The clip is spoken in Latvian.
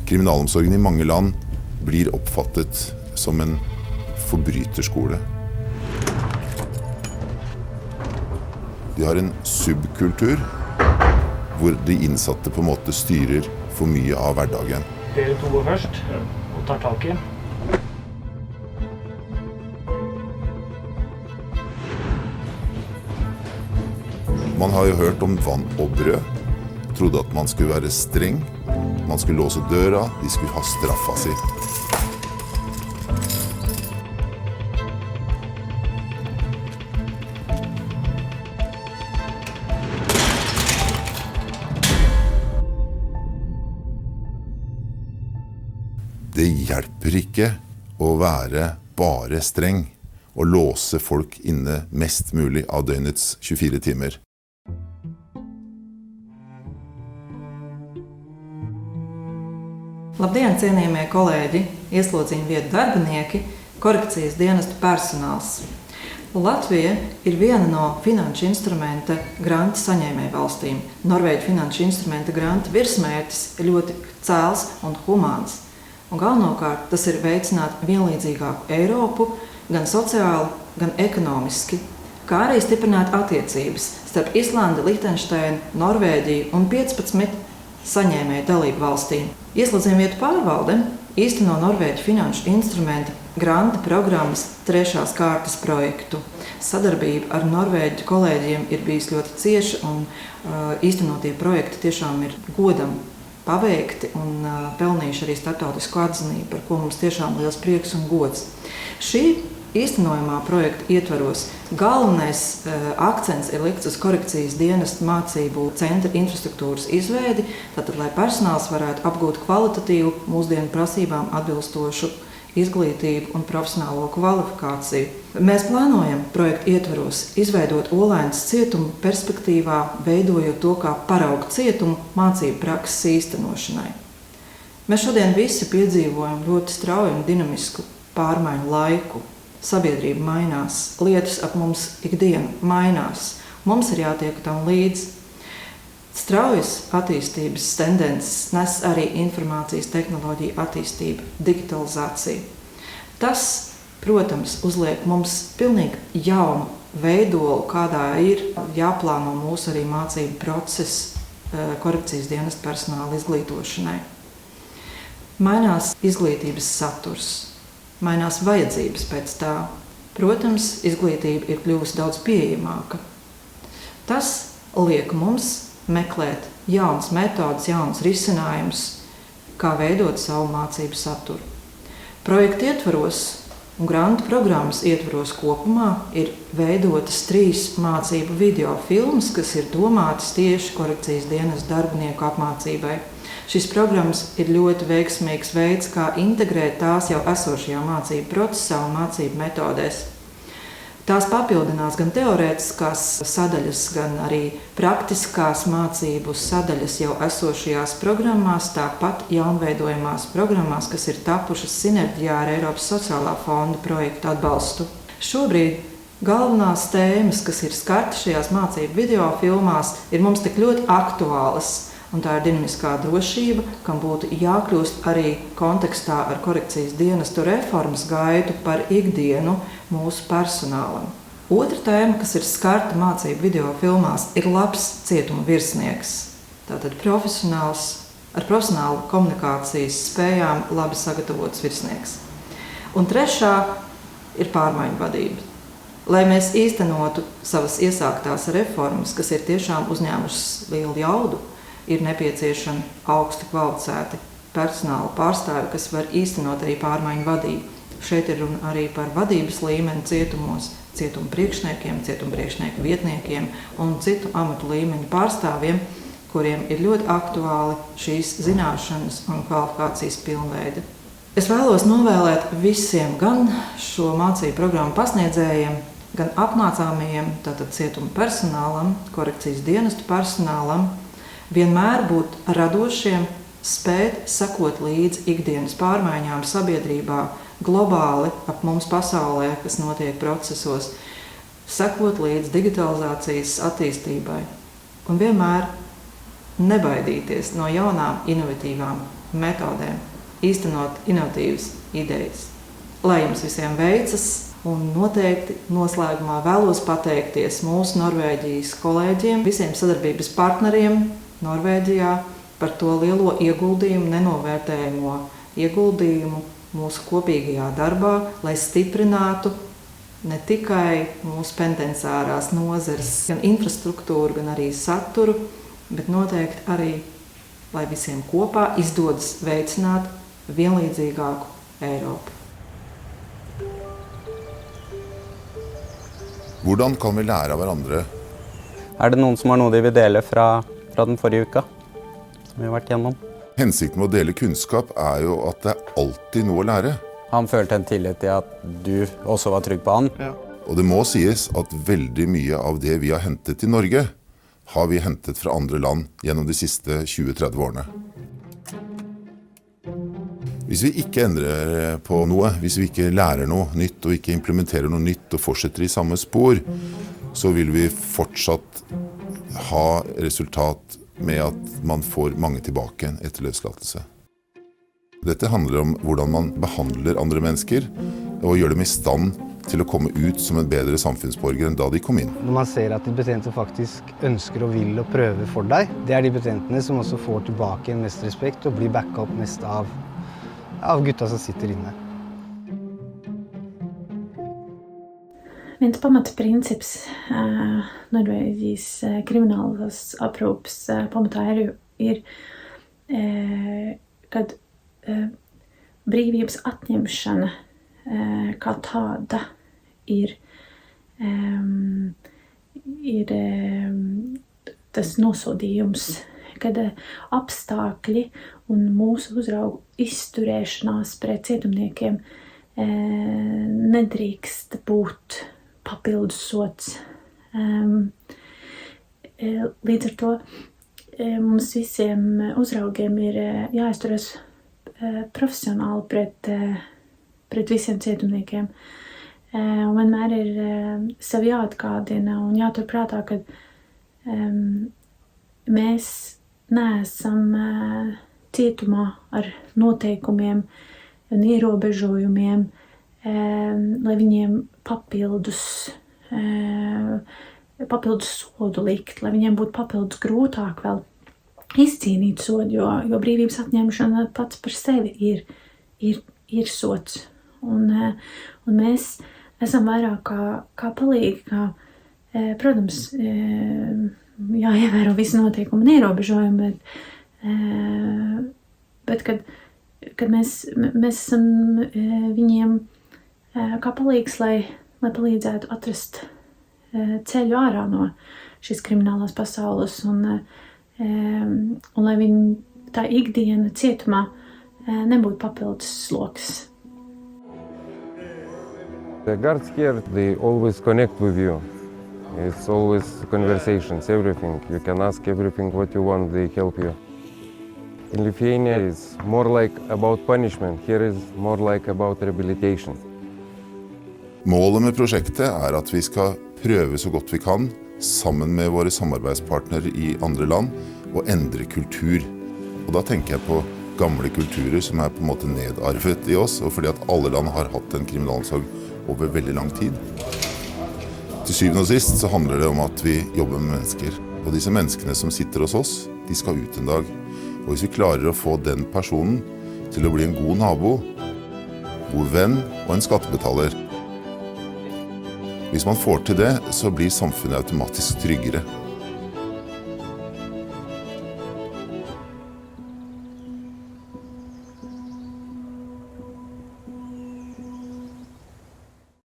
Kriminalomsorgen i mange land blir oppfattet som en forbryterskole. De har en subkultur hvor de innsatte på en måte styrer for mye av hverdagen. Dere to går først og tar tak i. Man har jo hørt om vann og brød. Trodde at man skulle være streng. Man skulle låse døra, de skulle ha straffa si. Det hjelper ikke å være bare streng og låse folk inne mest mulig av døgnets 24 timer. Labdien, cienījamie kolēģi, ieslodzījuma vietu darbinieki, korekcijas dienesta personāls. Latvija ir viena no finanšu instrumenta granta saņēmēju valstīm. Norvēģu finanšu instrumenta granta virsmērķis ir ļoti cēls un humāns. Un galvenokārt tas ir veicināt vienlīdzīgāku Eiropu, gan sociāli, gan ekonomiski, kā arī stiprināt attiecības starp Islandi, Lihtenšteinu, Norvēģiju un 15 saņēmēju dalību valstīm. Ieslodzījuma vietu pārvalde īsteno Norvēģu finanšu instrumenta granta programmas 3. kārtas projektu. Sadarbība ar Norvēģu kolēģiem ir bijis ļoti cieša un īstenotie projekti tiešām ir godam paveikti un pelnījuši arī starptautisku atzinību, par ko mums tiešām liels prieks un gods. Šī īstenojumā projekta ietvaros galvenais akcents ir likts uz korekcijas dienesta mācību centra infrastruktūras izveidi, tātad, lai personāls varētu apgūt kvalitatīvu, mūsdienu prasībām atbilstošu izglītību un profesionālo kvalifikāciju. Mēs plānojam projekta ietvaros izveidot Olainas cietumu perspektīvā, veidojot to kā paraugu cietumu mācību prakses īstenošanai. Mēs šodien visi piedzīvojam ļoti strauju un dinamisku pārmaiņu laiku. Sabiedrība mainās, lietas ap mums ikdienu mainās. Mums ir jātiek tam līdzi. Straujas attīstības tendences nes arī informācijas tehnoloģija attīstība, digitalizācija. Tas, protams, uzliek mums pilnīgi jaunu veidolu, kādā ir jāplāno mūsu arī mācību process korekcijas dienesta personāla izglītošanai. Mainās izglītības saturs. Mainās vajadzības pēc tā. Protams, izglītība ir kļuvusi daudz pieejamāka. Tas liek mums meklēt jaunas metodas, jaunas risinājumus, kā veidot savu mācību saturu. Projekta ietvaros un grantu programmas ietvaros kopumā ir veidotas 3 mācību video filmas, kas ir domātas tieši korekcijas dienesta darbinieku apmācībai. Šīs programmas ir ļoti veiksmīgs veids, kā integrēt tās jau esošajā mācību procesā un mācību metodēs. Tās papildinās gan teorētiskās sadaļas, gan arī praktiskās mācību sadaļas jau esošajās programmās, tāpat jaunveidojamās programmās, kas ir tapušas sinerģijā ar Eiropas sociālā fonda projektu atbalstu. Šobrīd galvenās tēmas, kas ir skartas šajās mācību video filmās, ir mums tik ļoti aktuālas. Un tā ir dinamiskā drošība, kam būtu jākļūst arī kontekstā ar korekcijas dienestu reformas gaitu par ikdienu mūsu personālam. Otra tēma, kas ir skarta mācību video filmās, ir labs cietuma virsnieks. Tātad profesionāls, ar profesionālu komunikācijas spējām labi sagatavots virsnieks. Un trešā ir pārmaiņu vadība. Lai mēs īstenotu savas iesāktās reformas, kas ir tiešām uzņēmušas lielu jaudu, ir nepieciešami augsti kvalificēti personāla pārstāvi, kas var īstenot arī pārmaiņu vadību. Šeit ir runa arī par vadības līmeni cietumos, cietuma priekšnieku vietniekiem un citu amatu līmeņu pārstāvjiem, kuriem ir ļoti aktuāli šīs zināšanas un kvalifikācijas pilnveide. Es vēlos novēlēt visiem, gan šo mācību programmu pasniedzējiem, gan apmācāmajiem, tātad cietuma personālam, korekcijas dienestu personālam, vienmēr būt radošiem, spēt sekot līdzi ikdienas pārmaiņām sabiedrībā, globāli ap mums pasaulē, kas notiek procesos, sekot līdzi digitalizācijas attīstībai un vienmēr nebaidīties no jaunām, inovatīvām metodēm, īstenot inovatīvas idejas. Lai jums visiem veicas, un noteikti noslēgumā vēlos pateikties mūsu Norvēģijas kolēģiem, visiem sadarbības partneriem Norvēģijā par to lielo ieguldījumu, nenovērtējamo ieguldījumu mūsu kopīgajā darbā, lai stiprinātu ne tikai mūsu penitenciārās nozares, gan infrastruktūru, gan arī saturu, bet noteikti arī, lai visiem kopā izdodas veicināt vienlīdzīgāku Eiropu. Hvordan kan vi lære av hverandre? Det noen som har noe de vil dele fra den forrige uka, som vi har vært gjennom? Hensikten med å dele kunnskap jo at det alltid noe å lære. Han følte en tillit til at du også var trygg på han. Ja. Og det må sies at veldig mye av det vi har hentet i Norge, har vi hentet fra andre land gjennom de siste 20-30 årene. Hvis vi ikke endrer på noe, hvis vi ikke lærer noe nytt og ikke implementerer noe nytt og fortsetter i samme spor, så vil vi fortsatt ha resultat med at man får mange tilbake etter løslatelse. Dette handler om hvordan man behandler andre mennesker og gjør dem i stand til å komme ut som en bedre samfunnsborger enn da de kom inn. Når man ser at de betjenter faktisk ønsker og vil og prøver for deg, det de betjentene som også får tilbake en mest respekt og blir backa opp mest av gutta som sitter inne. Viens pamatprincips Norvēģijas kriminālas aprūpes pamatā ir kad brīvības atņemšana kā tāda ir tas nosodījums, kad apstākļi un mūsu uzraugu izturēšanās pret cietumniekiem nedrīkst būt papildus sots. Līdz ar to mums visiem uzraugiem ir jāizturas profesionāli pret visiem cietumniekiem. Un vienmēr ir sev jāatgādina un jāturprātā, ka mēs neesam cietumā ar noteikumiem un ierobežojumiem, lai viņiem papildus sodu likt, lai viņiem būtu papildus grūtāk vēl izcīnīt sodu, jo brīvības atņemšana pats par sevi ir sods. Un mēs esam vairāk kā palīgi, protams, jāievēro visi noteikumi un ierobežojumi, bet kad mēs esam viņiem kā palīgs, lai palīdzētu atrast ceļu ārā no šīs kriminālās pasaules un lai viņi tā ikdiena cietumā nebūtu papildus sloks. The guards here, they always connect with you. It's always conversations, everything. You can ask everything what you want, they help you. In Lithuania, it's more like about punishment. Here is more like about rehabilitation. Målet med prosjektet at vi skal prøve så godt vi kan, sammen med våre samarbeidspartnere i andre land, og endre kultur. Og da tenker jeg på gamle kulturer som på en måte nedarvet i oss, og fordi at alle land har hatt en kriminalomsorg over veldig lang tid. Til syvende og sist så handler det om at vi jobber med mennesker. Og disse menneskene som sitter hos oss, de skal ut en dag. Og hvis vi klarer å få den personen til å bli en god nabo, god venn og en skattebetaler. Hvis man får til det, så blir samfunnet automatisk tryggere.